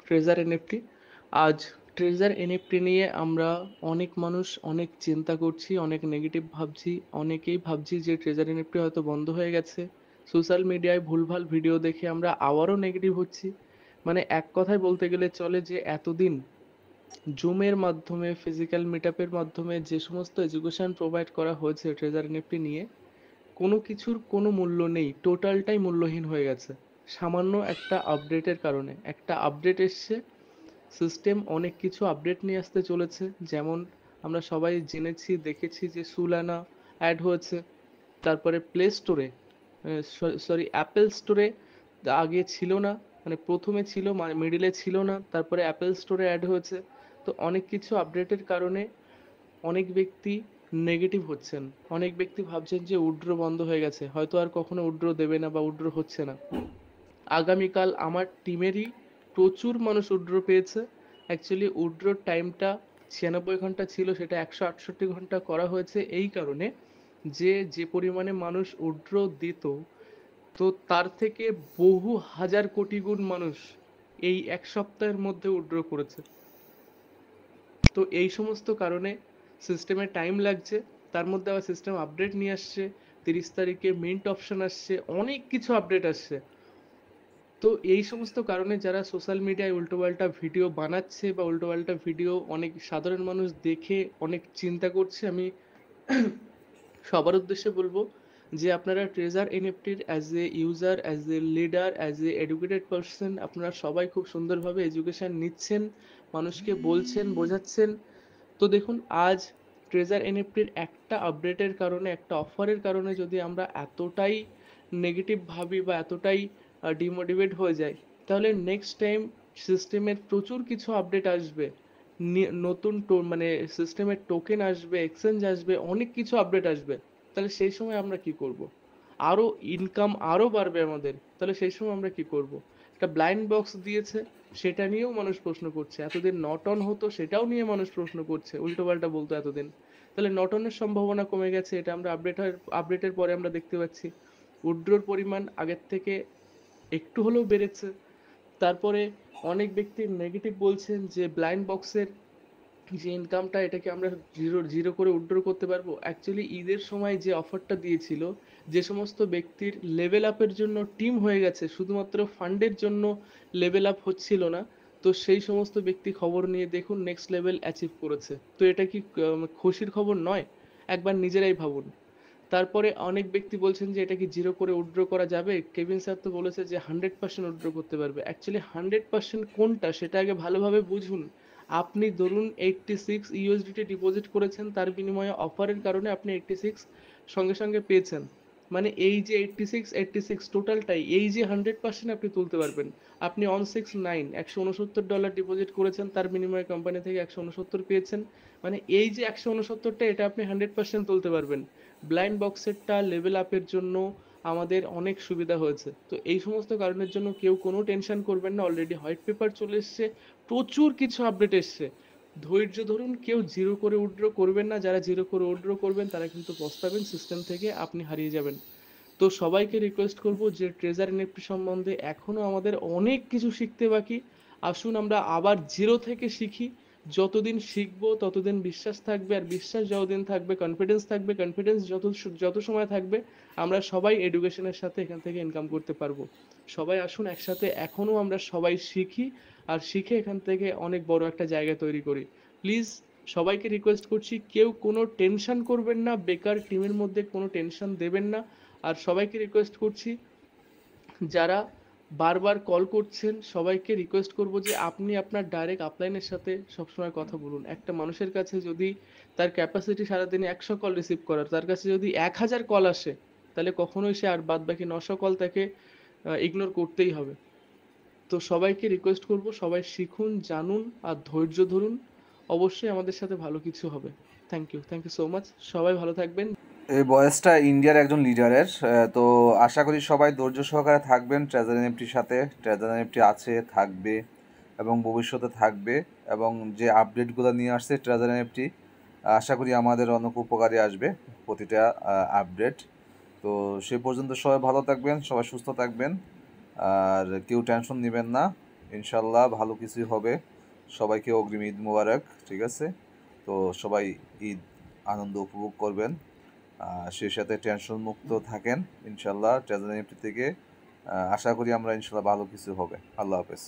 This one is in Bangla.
Treasure NFT. আজ ট্রেজার এনএফটি নিয়ে আমরা অনেক মানুষ অনেক চিন্তা করছি, অনেক নেগেটিভ ভাবছি, অনেকেই ভাবছি যে ট্রেজার এনএফটি হয়তো বন্ধ হয়ে গেছে। সোশ্যাল মিডিয়ায় ভুলভাল ভিডিও দেখে আমরা আবারও নেগেটিভ হচ্ছি। মানে এক কথায় বলতে গেলে চলে যে এতদিন জুমের মাধ্যমে ফিজিক্যাল মিটআপের মাধ্যমে যে সমস্ত এডুকেশন প্রোভাইড করা হয়েছে ট্রেজার এনএফটি নিয়ে, কোনো কিছুর কোনো মূল্য নেই, টোটালটাই মূল্যহীন হয়ে গেছে। সামান্য একটা আপডেটের কারণে একটা আপডেট এসছে, সিস্টেম অনেক কিছু আপডেট নিয়ে আসতে চলেছে। যেমন আমরা সবাই জেনেছি দেখেছি যে সুলানা অ্যাড হয়েছে, তারপরে প্লে স্টোরে, সরি অ্যাপেল স্টোরে আগে ছিল না, মানে প্রথমে ছিল মিডিলে ছিল না, তারপরে অ্যাপেল স্টোরে অ্যাড হয়েছে। তো অনেক কিছু আপডেটের কারণে অনেক ব্যক্তি নেগেটিভ হচ্ছেন, অনেক ব্যক্তি ভাবছেন যে উড্রো বন্ধ হয়ে গেছে, হয়তো আর কখনো উড্রো দেবে না বা উড্রো হচ্ছে না। আগামীকাল আমার টিমেরই প্রচুর মানুষ উড্রো পেয়েছে। অ্যাকচুয়ালি উড্রোর টাইমটা 96 ঘন্টা ছিল, সেটা 168 ঘন্টা করা হয়েছে এই কারণে যে যে পরিমাণে মানুষ উড্রো দিত, তো তার থেকে বহু হাজার কোটি গুণ মানুষ এই এক সপ্তাহের মধ্যে উড্রো করেছে। তো এই সমস্ত কারণে সিস্টেমে টাইম লাগছে, তার মধ্যে আবার সিস্টেম আপডেট নিয়ে আসছে। 30 তারিখে মিন্ট অপশন আসছে, অনেক কিছু আপডেট আসছে। তো এই সমস্ত কারণে যারা সোশ্যাল মিডিয়ায় উল্টোপাল্টা ভিডিও বানাচ্ছে বা উল্টোপাল্টা ভিডিও অনেক সাধারণ মানুষ দেখে অনেক চিন্তা করছে, আমি সবার উদ্দেশ্যে বলবো যে আপনারা ট্রেজার এনএফটির as a user, as a leader, as a educated person, আপনারা সবাই খুব সুন্দরভাবে এডুকেশন নিচ্ছেন, মানুষকে বলছেন, বোঝাচ্ছেন। তো দেখুন, আজ ট্রেজার এনএফটির একটা আপডেটের কারণে, একটা অফারের কারণে যদি আমরা এতটাই নেগেটিভ ভাবি বা এতটাই ডিমোটিভেট হয়ে যাই, তাহলে নেক্সট টাইম সিস্টেমের প্রচুর কিছু আপডেট আসবে, নতুন মানে সিস্টেমের টোকেন আসবে, এক্সচেঞ্জ আসবে, অনেক কিছু আপডেট আসবে। তাহলে সেই সময় আমরা কি করব? আরো ইনকাম আরো বাড়বে আমাদের, তাহলে সেই সময় আমরা কি করব? একটা ব্লাইন্ড বক্স দিয়েছে, সেটা নিয়েও মানুষ প্রশ্ন করছে। এতদিন নট অন হতো, সেটাও নিয়ে মানুষ প্রশ্ন করছে, উল্টোপাল্টা বলতো এতদিন। তাহলে নট অনের সম্ভাবনা কমে গেছে, এটা আমরা আপডেটের পরে আমরা দেখতে পাচ্ছি। উইথড্রোর পরিমাণ আগের থেকে একটু হলেও বেড়েছে। তারপরে অনেক ব্যক্তি নেগেটিভ বলছেন যে ব্লাইন্ড বক্সের যে ইনকামটা, এটাকে আমরা জিরো জিরো করে উইথড্র করতে পারবো। অ্যাকচুয়ালি ঈদের সময় যে অফারটা দিয়েছিল, যে সমস্ত ব্যক্তির লেভেল আপের জন্য টিম হয়ে গেছে, শুধুমাত্র ফান্ডের জন্য লেভেল আপ হচ্ছিল না, তো সেই সমস্ত ব্যক্তি খবর নিয়ে দেখুন নেক্সট লেভেল অ্যাচিভ করেছে। তো এটা কি খুশির খবর নয়? একবার নিজেরাই ভাবুন। তারপরে অনেক ব্যক্তি বলছেন যে এটা কি জিরো করে উইথড্র করা যাবে? কেভিন স্যার তো বলেছে যে 100% উইথড্র করতে পারবে। অ্যাকচুয়ালি 100% কোনটা সেটা আগে ভালোভাবে বুঝুন। আপনি ধরুন 86 ইউএসডিটি ডিপোজিট করেছেন, তার বিনিময়ে অফারের কারণে আপনি 86 সঙ্গে সঙ্গে পেয়েছেন। মানে এই যে 86 টোটালটাই, এই যে 100% আপনি তুলতে পারবেন। আপনি অন 69 $169 ডিপোজিট করেছেন, তার বিনিময়ে কোম্পানি থেকে 169 পেয়েছেন। মানে এই যে 169টা, এটা আপনি 100% তুলতে পারবেন। ব্লাইন্ড বক্সেরটা লেভেল আপের জন্য আমাদের অনেক সুবিধা হয়েছে। তো এই সমস্ত কারণের জন্য কেউ কোনো টেনশন করবেন না, অলরেডি হোয়াইট পেপার চলে এসছে, প্রচুর কিছু আপডেট এসছে। ধৈর্য ধরুন, কেউ জিরো করে উইথড্র করবেন না, যারা জিরো করে উইথড্র করবেন তারা কিন্তু পস্তাবেন, সিস্টেম থেকে আপনি হারিয়ে যাবেন। তো সবাইকে রিকোয়েস্ট করব যে ট্রেজার এনএফটি সম্বন্ধে এখনো আমাদের অনেক কিছু শিখতে বাকি। আসুন আমরা আবার জিরো থেকে শিখি। যতদিন শিখবো ততদিন বিশ্বাস থাকবে, আর বিশ্বাস যতদিন থাকবে কনফিডেন্স থাকবে, কনফিডেন্স যত সময় থাকবে আমরা সবাই এডুকেশনের সাথে এখান থেকে ইনকাম করতে পারবো। সবাই আসুন একসাথে এখনো আমরা সবাই শিখি, আর শিখে এখান থেকে অনেক বড় একটা জায়গা তৈরি করি। প্লিজ সবাইকে রিকোয়েস্ট করছি, কেউ কোনো টেনশন করবেন না, বেকার টিমের মধ্যে কোনো টেনশন দেবেন না। আর সবাইকে রিকোয়েস্ট করছি, যারা বারবার কল করছেন সবাইকে রিকোয়েস্ট করব যে আপনি আপনার ডাইরেক্ট আপলাইনের সাথে সবসময় কথা বলুন। একটা মানুষের কাছে যদি তার ক্যাপাসিটি সারাদিনে 100 কল রিসিভ করার, তার কাছে যদি 1000 কল আসে, তাহলে কখনোই সে আর বাদ বাকি 900 কল তাকে ইগনোর করতেই হবে। তো সবাইকে রিকোয়েস্ট করব, সবাই শিখুন, জানুন আর ধৈর্য ধরুন। অবশ্যই আমাদের সাথে ভালো কিছু হবে। থ্যাংক ইউ সো মাচ, সবাই ভালো থাকবেন। এই বয়সটা ইন্ডিয়ার একজন লিডারের, তো আশা করি সবাই ধৈর্য সহকারে থাকবেন ট্রেজার এনএফটির সাথে। ট্রেজার এনএফটি আছে, থাকবে এবং ভবিষ্যতে থাকবে, এবং যে আপডেটগুলো নিয়ে আসছে ট্রেজার এনএফটি আশা করি আমাদের অনেক উপকারে আসবে প্রতিটা আপডেট। তো সে পর্যন্ত সবাই ভালো থাকবেন, সবাই সুস্থ থাকবেন, আর কেউ টেনশন নেবেন না। ইনশাল্লাহ ভালো কিছুই হবে। সবাইকে অগ্রিম ঈদ মোবারক, ঠিক আছে? তো সবাই ঈদ আনন্দ উপভোগ করবেন, সেই সাথে টেনশন মুক্ত থাকেন ইনশাল্লাহ। ট্রেজারি নিফটি থেকে আশা করি আমরা ইনশাল্লাহ ভালো কিছু হবে। আল্লাহ হাফেজ।